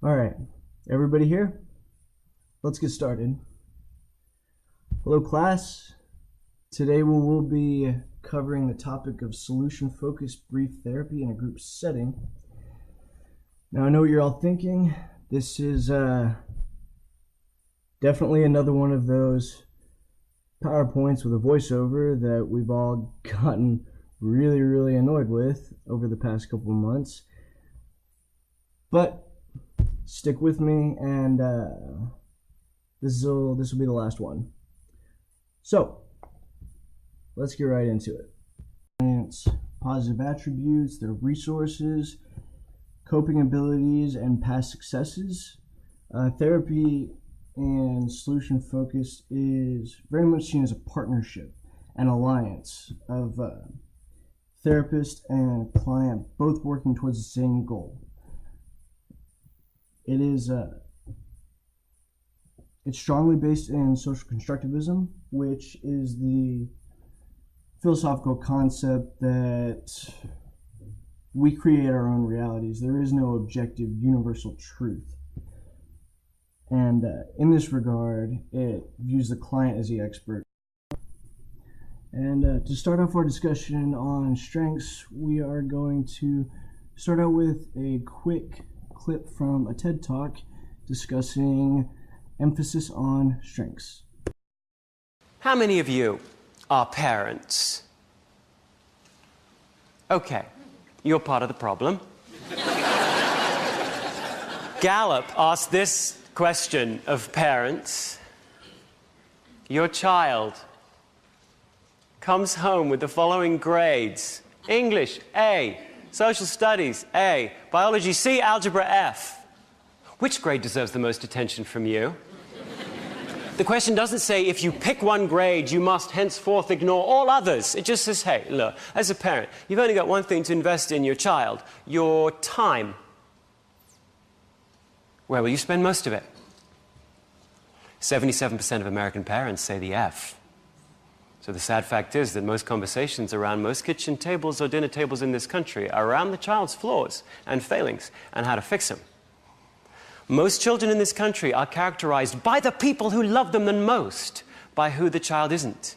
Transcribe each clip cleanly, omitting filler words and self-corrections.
All right, everybody here? Let's get started. Hello, class. Today we will be covering the topic of solution-focused brief therapy in a group setting. Now, I know what you're all thinking. This is definitely another one of those PowerPoints with a voiceover that we've all gotten really annoyed with over the past couple of months. But stick with me, and this will be the last one. So let's get right into it. Positive attributes, their resources, coping abilities, and past successes. Therapy and solution focus is very much seen as a partnership, an alliance of therapist and client, both working towards the same goal. It's strongly based in social constructivism, which is the philosophical concept that we create our own realities. There is no objective universal truth. And in this regard, it views the client as the expert. And to start off our discussion on strengths, we are going to start out with a quick clip from a TED Talk discussing emphasis on strengths. How many of you are parents? Okay, you're part of the problem. Gallup asked this question of parents. Your child comes home with the following grades: English, A; Social Studies, A; Biology, C; Algebra, F. Which grade deserves the most attention from you? The question doesn't say if you pick one grade, you must henceforth ignore all others. It just says, hey, look, as a parent, you've only got one thing to invest in your child: your time. Where will you spend most of it? 77% of American parents say the F. So the sad fact is that most conversations around most kitchen tables or dinner tables in this country are around the child's flaws and failings and how to fix them. Most children in this country are characterized by the people who love them the most by who the child isn't,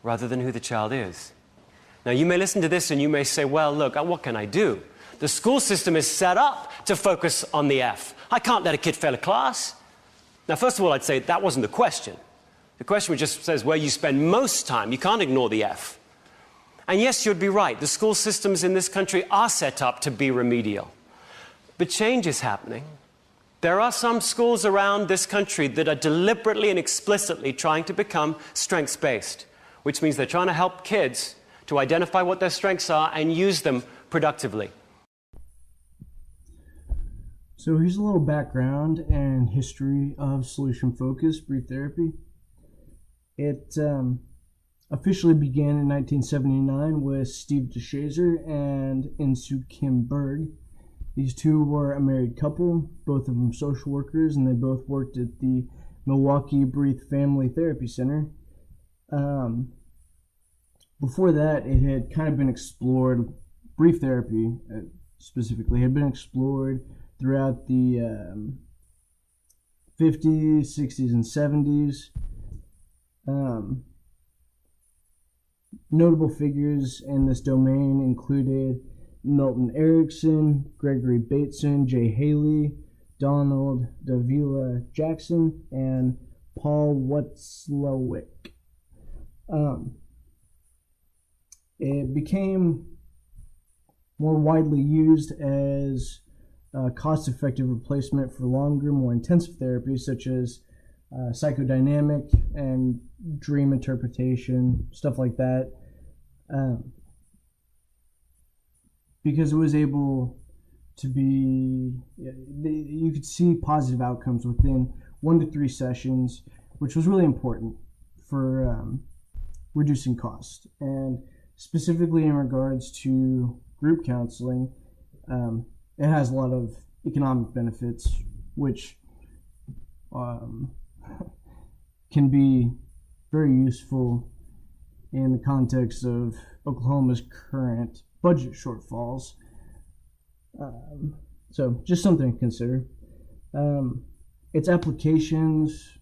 rather than who the child is. Now, you may listen to this and you may say, well, look, what can I do? The school system is set up to focus on the F. I can't let a kid fail a class. Now, first of all, I'd say that wasn't the question. The question just says where you spend most time. You can't ignore the F. And yes, you'd be right. The school systems in this country are set up to be remedial. But change is happening. There are some schools around this country that are deliberately and explicitly trying to become strengths-based, which means they're trying to help kids to identify what their strengths are and use them productively. So here's a little background and history of solution-focused brief therapy. It officially began in 1979 with Steve DeShazer and Insoo Kim Berg. These two were a married couple, both of them social workers, and they both worked at the Milwaukee Breathe Family Therapy Center. Before that, it had kind of been explored, brief therapy specifically, had been explored throughout the 50s, 60s, and 70s. Notable figures in this domain included Milton Erickson, Gregory Bateson, Jay Haley, Donald Davila Jackson, and Paul Watzlawick. It became more widely used as a cost-effective replacement for longer, more intensive therapies such as psychodynamic and dream interpretation, stuff like that, because it was able to be, you could see positive outcomes within 1 to 3 sessions, which was really important for reducing cost. And specifically in regards to group counseling, it has a lot of economic benefits, which can be very useful in the context of Oklahoma's current budget shortfalls. So just something to consider. Its applications,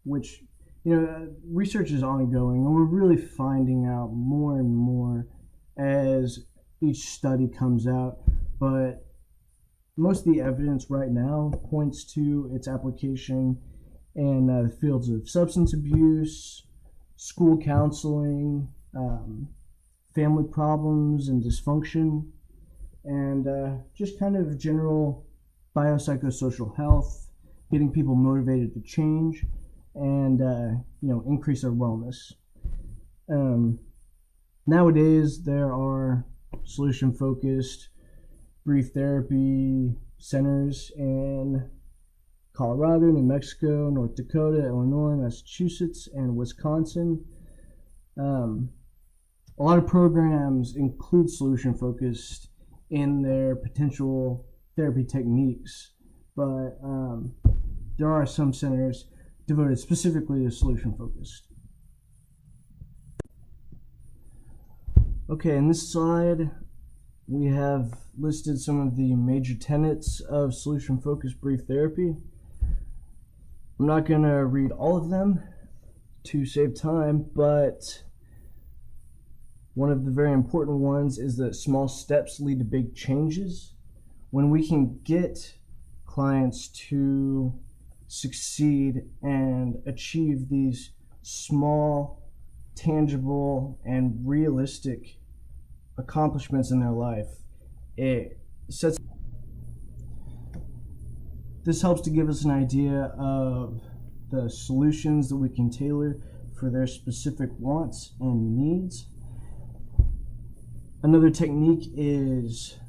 which, research is ongoing, and we're really finding out more and more as each study comes out. But most of the evidence right now points to its application in the fields of substance abuse, school counseling, family problems and dysfunction, and just kind of general biopsychosocial health, getting people motivated to change, and increase their wellness. Nowadays, there are solution-focused brief therapy centers in Colorado, New Mexico, North Dakota, Illinois, Massachusetts, and Wisconsin. A lot of programs include solution-focused in their potential therapy techniques, but there are some centers devoted specifically to solution-focused. Okay, in this slide, we have listed some of the major tenets of solution-focused brief therapy. I'm not going to read all of them to save time, but one of the very important ones is that small steps lead to big changes. When we can get clients to succeed and achieve these small, tangible, and realistic accomplishments in their life, this helps to give us an idea of the solutions that we can tailor for their specific wants and needs. Another technique is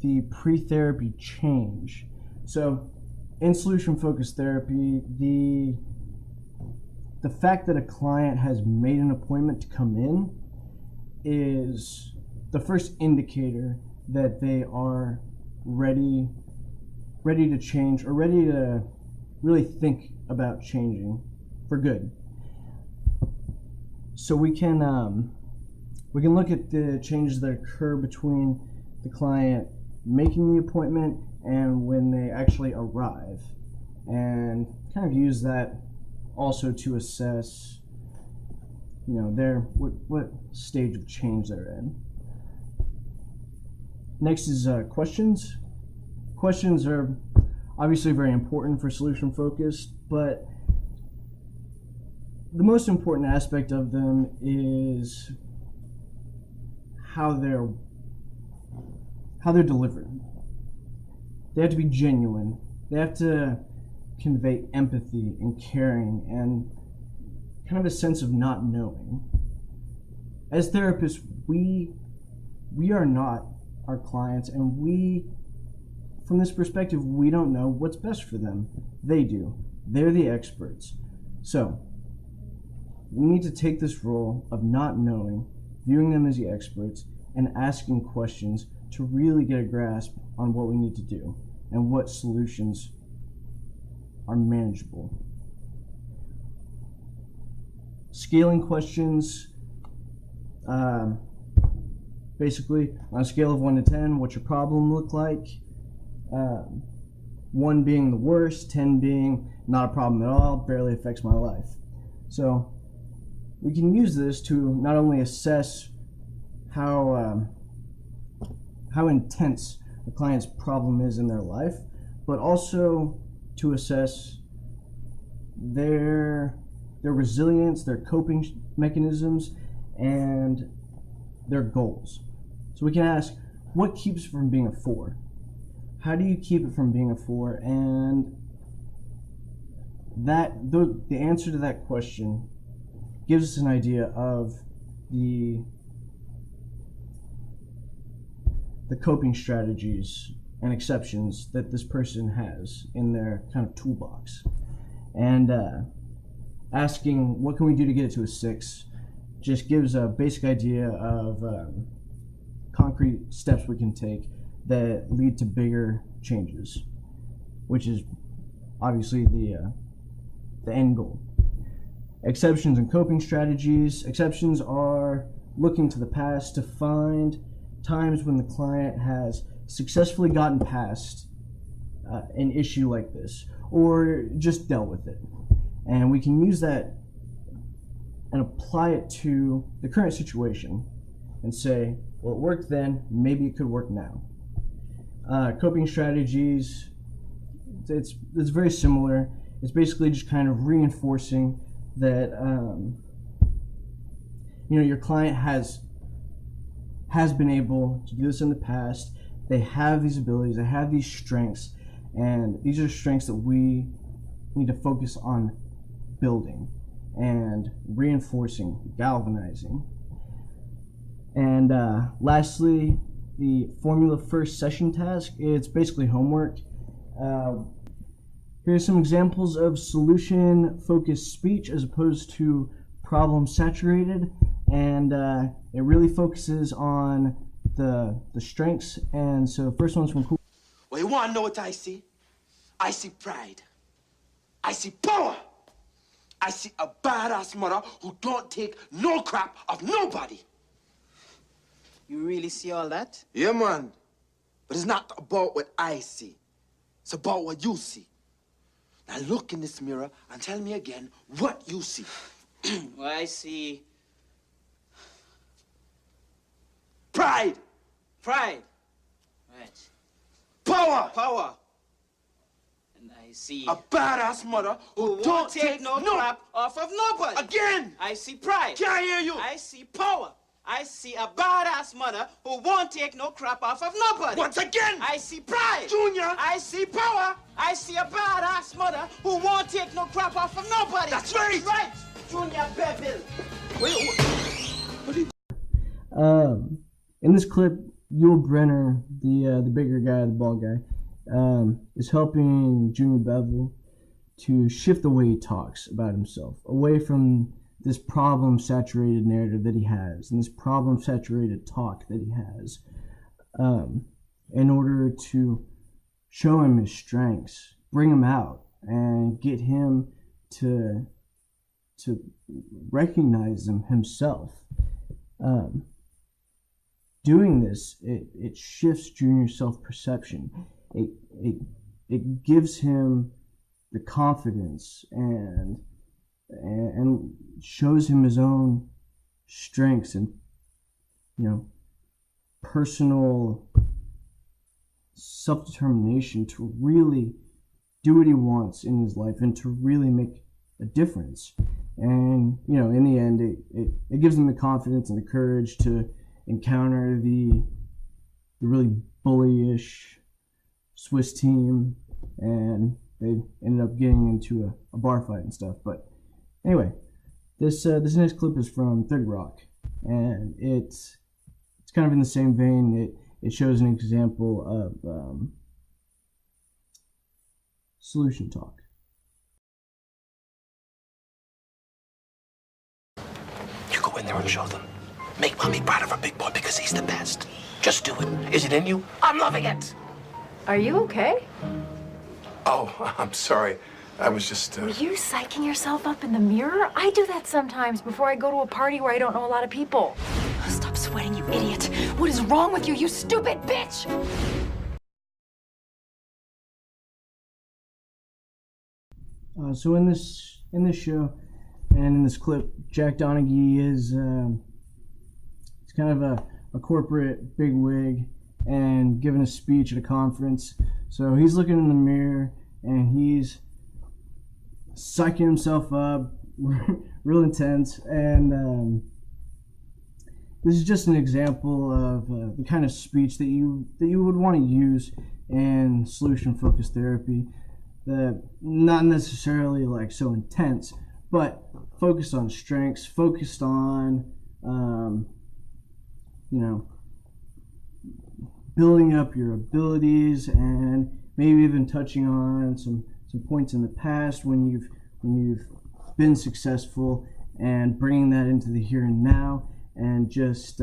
the pre-therapy change. So in solution-focused therapy, the fact that a client has made an appointment to come in is the first indicator that they are ready to change, or ready to really think about changing for good. So we can look at the changes that occur between the client making the appointment and when they actually arrive, and kind of use that also to assess, what stage of change they're in. Next is questions. Questions are obviously very important for solution focused, but the most important aspect of them is how they're delivered. They have to be genuine. They have to convey empathy and caring and kind of a sense of not knowing. As therapists, we are not our clients, and from this perspective, we don't know what's best for them. They do. They're the experts. So we need to take this role of not knowing, viewing them as the experts, and asking questions to really get a grasp on what we need to do and what solutions are manageable. Scaling questions, basically on a scale of 1 to 10, what's your problem look like? 1 being the worst, 10 being not a problem at all, barely affects my life. So we can use this to not only assess how intense the client's problem is in their life, but also to assess their resilience, their coping mechanisms, and their goals. So we can ask, what keeps it from being a 4? How do you keep it from being a 4? And the answer to that question gives us an idea of the coping strategies and exceptions that this person has in their kind of toolbox. And asking, what can we do to get it to a 6, just gives a basic idea of concrete steps we can take that lead to bigger changes, which is obviously the end goal. Exceptions and coping strategies. Exceptions are looking to the past to find times when the client has successfully gotten past an issue like this, or just dealt with it. And we can use that and apply it to the current situation and say, well, it worked then, maybe it could work now. Coping strategies, it's very similar. It's basically just kind of reinforcing that your client has been able to do this in the past. They have these abilities, they have these strengths, and these are strengths that we need to focus on building and reinforcing, galvanizing. And lastly, the formula first session task, it's basically homework. Here's some examples of solution-focused speech as opposed to problem-saturated, and it really focuses on the strengths. And so the first one's from Cool. Well, you want to know what I see? I see pride. I see power. I see a badass mother who don't take no crap of nobody. You really see all that? Yeah, man. But it's not about what I see. It's about what you see. Now look in this mirror and tell me again what you see. Well, I see Pride. pride. Right. Power. Power. And I see A badass mother who who don't won't take no crap off of nobody. Again. I see pride. Can't hear you. I see power. I see a badass mother who won't take no crap off of nobody. Once again. I see pride. Junior. I see power. I see a badass mother who won't take no crap off of nobody. That's right. Right. Junior Bevel. In this clip, Yul Brenner, the bigger guy, the bald guy, is helping Junior Bevel to shift the way he talks about himself, away from this problem-saturated narrative that he has, and this problem-saturated talk that he has, in order to show him his strengths, bring him out, and get him to recognize them himself. Doing this, it shifts Junior's self-perception. It gives him the confidence and shows him his own strengths and personal self-determination to really do what he wants in his life and to really make a difference. And in the end, it gives him the confidence and the courage to encounter the really bullyish Swiss team, and they ended up getting into a bar fight and stuff. But anyway, this next clip is from 30 Rock, and it's kind of in the same vein. It shows an example of solution talk. You go in there and show them. Make mommy proud of her big boy because he's the best. Just do it. Is it in you? I'm loving it. Are you okay? Oh, I'm sorry. I was just, Were you psyching yourself up in the mirror? I do that sometimes before I go to a party where I don't know a lot of people. Oh, stop sweating, you idiot. What is wrong with you, you stupid bitch? So in this show and in this clip, Jack Donaghy is it's kind of a corporate bigwig and giving a speech at a conference. So he's looking in the mirror and he's psyching himself up, real intense. And this is just an example of the kind of speech that you would want to use in solution-focused therapy. That not necessarily like so intense, but focused on strengths, focused on building up your abilities, and maybe even touching on some points in the past when you've been successful, and bringing that into the here and now, and just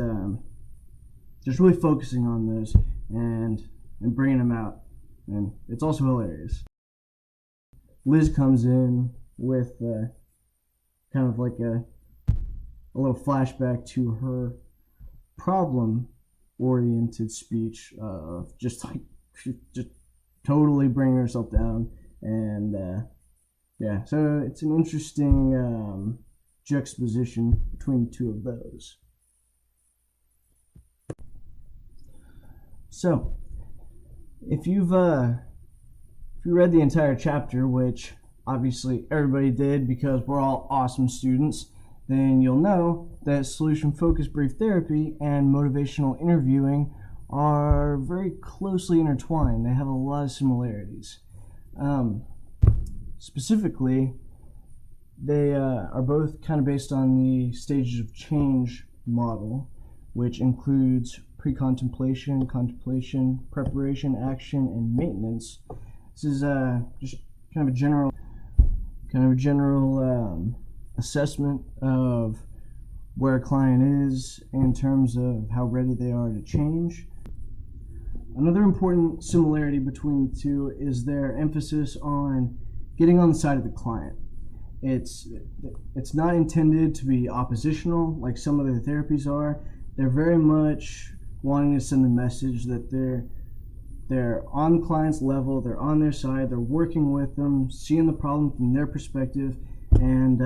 really focusing on those and bringing them out. And it's also hilarious. Liz comes in with kind of like a little flashback to her problem-oriented speech of just totally bringing herself down. And yeah, so it's an interesting juxtaposition between the two of those. So, if you read the entire chapter, which obviously everybody did because we're all awesome students, then you'll know that solution-focused brief therapy and motivational interviewing are very closely intertwined. They have a lot of similarities. Specifically, they are both kind of based on the stages of change model, which includes pre-contemplation, contemplation, preparation, action, and maintenance. This is just kind of a general assessment of where a client is in terms of how ready they are to change. Another important similarity between the two is their emphasis on getting on the side of the client. It's not intended to be oppositional like some other therapies are. They're very much wanting to send the message that they're on the client's level, they're on their side, they're working with them, seeing the problem from their perspective, and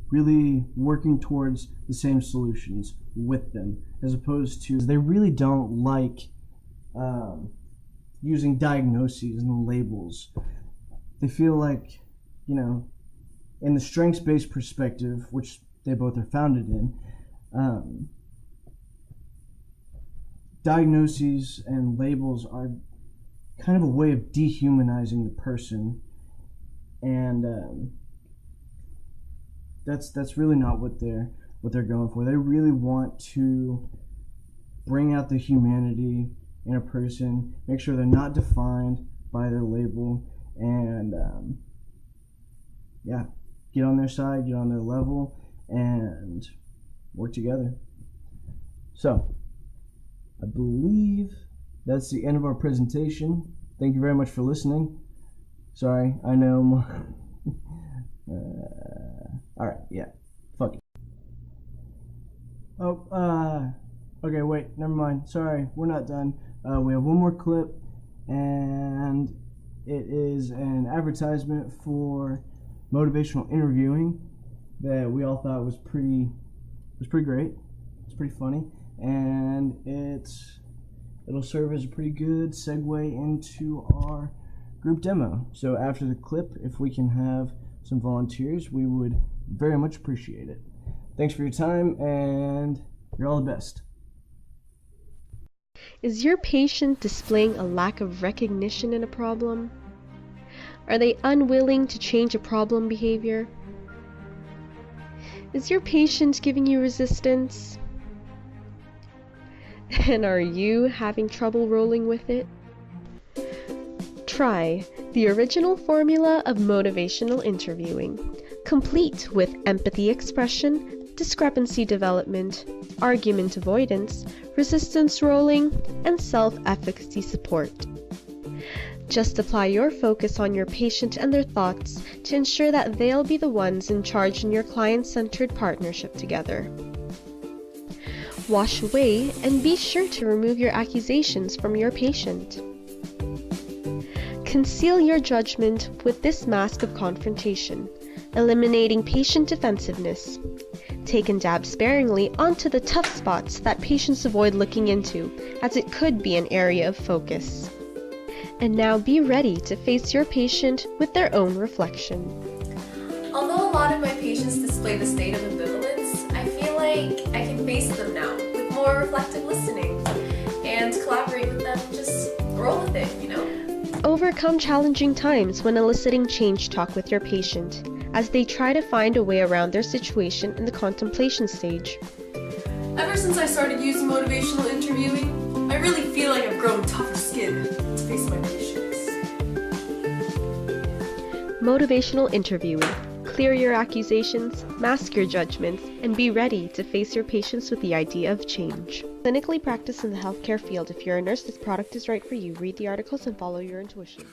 really working towards the same solutions with them, as opposed to they really don't like using diagnoses and labels. They feel like, in the strengths-based perspective, which they both are founded in, diagnoses and labels are kind of a way of dehumanizing the person, and that's really not what they're going for. They really want to bring out the humanity in a person, make sure they're not defined by their label, and get on their side, get on their level, and work together. So, I believe that's the end of our presentation. Thank you very much for listening. Sorry, I know. Alright, yeah. Fuck it. Okay, wait, never mind. Sorry, we're not done. We have one more clip, and it is an advertisement for motivational interviewing that we all thought was pretty great. It's pretty funny, and it'll serve as a pretty good segue into our group demo. So after the clip, if we can have some volunteers, we would very much appreciate it. Thanks for your time, and you're all the best. Is your patient displaying a lack of recognition in a problem? Are they unwilling to change a problem behavior? Is your patient giving you resistance? And are you having trouble rolling with it? Try the original formula of motivational interviewing, complete with empathy expression, discrepancy development, argument avoidance, resistance rolling, and self-efficacy support. Just apply your focus on your patient and their thoughts to ensure that they'll be the ones in charge in your client-centered partnership together. Wash away and be sure to remove your accusations from your patient. Conceal your judgment with this mask of confrontation, eliminating patient defensiveness. Take and dab sparingly onto the tough spots that patients avoid looking into, as it could be an area of focus. And now be ready to face your patient with their own reflection. Although a lot of my patients display the state of ambivalence, I feel like I can face them now with more reflective listening and collaborate with them, just roll with it, Overcome challenging times when eliciting change talk with your patient, as they try to find a way around their situation in the contemplation stage. Ever since I started using motivational interviewing, I really feel like I've grown tougher skin to face my patients. Motivational interviewing. Clear your accusations, mask your judgments, and be ready to face your patients with the idea of change. Clinically practice in the healthcare field. If you're a nurse, this product is right for you. Read the articles and follow your intuition.